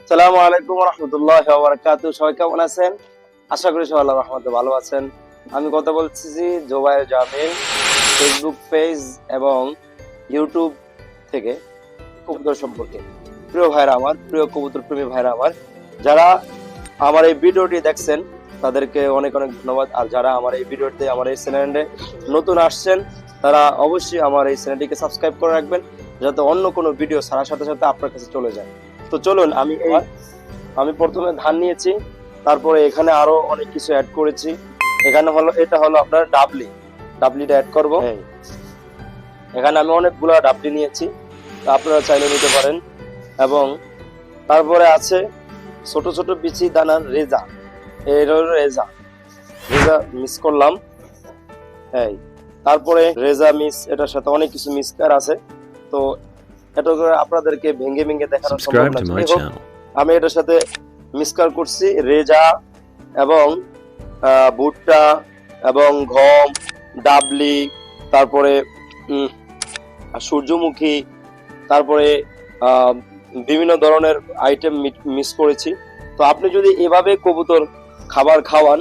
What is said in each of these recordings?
আসসালামু আলাইকুম রহমতুল্লাহ বারাকাতুহু। সবাই কেমন আছেন? আশা করি সবাই আল্লাহর রহমতে ভালো আছেন। আমি কথা বলছি জোবায়ের জামিল, ফেসবুক পেজ এবং ইউটিউব থেকে কবুতর সম্পর্কে। প্রিয় ভাইরা আমার, প্রিয় কবুতর প্রেমী ভাইরা আমার, যারা আমার এই ভিডিওটি দেখছেন তাদেরকে অনেক অনেক ধন্যবাদ। আর যারা আমার এই ভিডিওতে আমার এই চ্যানেলে নতুন আসছেন তারা অবশ্যই আমার এই চ্যানেলটিকে সাবস্ক্রাইব করে রাখবেন, যাতে অন্য কোনো ভিডিও ছাড়ার সাথে সাথে আপনার কাছে চলে যায়। তো চলুন, আমি প্রথমে ধান নিয়েছি, তারপরে এখানে আরো অনেক কিছু অ্যাড করেছি। এখানে এটা হলো আপনার ডাবলিটা অ্যাড করব। এখানে আমি অনেকগুলো ডাবলি নিয়েছি, তো আপনারা চাইলে নিতে পারেন। এবং তারপরে আছে ছোট ছোট বিচি দানার রেজা, রেজা মিক্স করলাম। তারপরে রেজা মিক্স, এটার সাথে অনেক কিছু মিক্সকার আছে, তো এটা করে আপনাদেরকে ভেঙে ভেঙে দেখানো সম্ভব না। আমি এটার সাথে মিক্সকার করছি রেজা এবং ভুট্টা এবং গম, ডাবলি, তারপরে সূর্যমুখী, তারপরে বিভিন্ন ধরনের আইটেম মিক্স করেছি। তো আপনি যদি এভাবে কবুতর খাবার খাওয়ান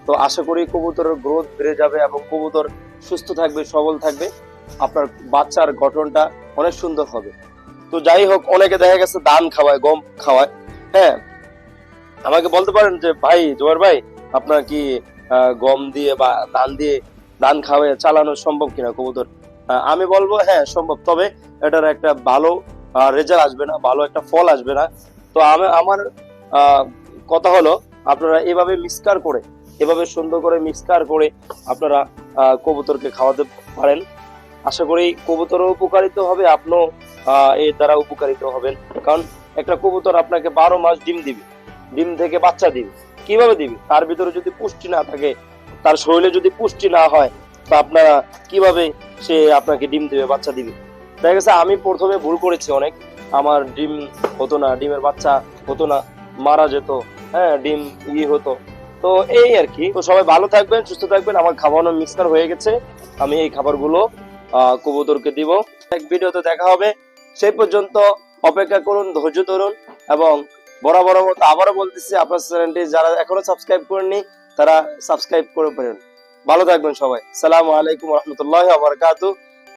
তো আশা করি কবুতরের গ্রোথ বেড়ে যাবে এবং কবুতর সুস্থ থাকবে, সবল থাকবে, আপনার বাচ্চার গঠনটা অনেক সুন্দর হবে। তো যাই হোক, অনেকে দেখা গেছে ধান খাওয়ায়, গম খাওয়ায়। হ্যাঁ, আমাকে বলতে পারেন যে ভাই জোয়ার ভাই, আপনার কি গম দিয়ে বা ধান খাওয়ায় চালানো সম্ভব কিনা কবুতর? আমি বলবো হ্যাঁ সম্ভব, তবে এটার একটা ভালো রেজাল্ট আসবে না, ভালো একটা ফল আসবে না। তো আমার কথা হলো, আপনারা এভাবে সুন্দর করে মিক্সকার করে আপনারা কবুতরকে খাওয়াতে পারেন। আশা করি কবুতরও উপকারিত হবে, আপনিও এর দ্বারা উপকারিত হবেন। কারণ একটা কবুতর আপনাকে 12 মাস ডিম দিবে, ডিম থেকে বাচ্চা দিবে। কিভাবে দিবে? তার ভিতরে যদি পুষ্টি না থাকে, তার শরীরে যদি পুষ্টি না হয়, তো আপনারা কিভাবে সে আপনাকে ডিম দিবে, বাচ্চা দিবে? দেখা গেছে আমি প্রথমে ভুল করেছি অনেক, আমার ডিম হতো না, ডিমের বাচ্চা হতো না, মারা যেত। হ্যাঁ, ডিম হতো। তো এই আর কি। তো সবাই ভালো থাকবেন, সুস্থ থাকবেন। আমার খাওয়ানো মিক্সচার হয়ে গেছে, আমি এই খাবারগুলো কবুতরকে দিব। এক ভিডিওতে দেখা হবে, সেই পর্যন্ত অপেক্ষা করুন, ধৈর্য ধরুন। এবং বরাবর মতো আবারও বলতেছি, আপনার চ্যানেলটি যারা এখনো সাবস্ক্রাইব করেননি তারা সাবস্ক্রাইব করে ফেলুন। ভালো থাকবেন সবাই। আসসালামু আলাইকুম রহমতুল্লাহ বারাকাতুহু।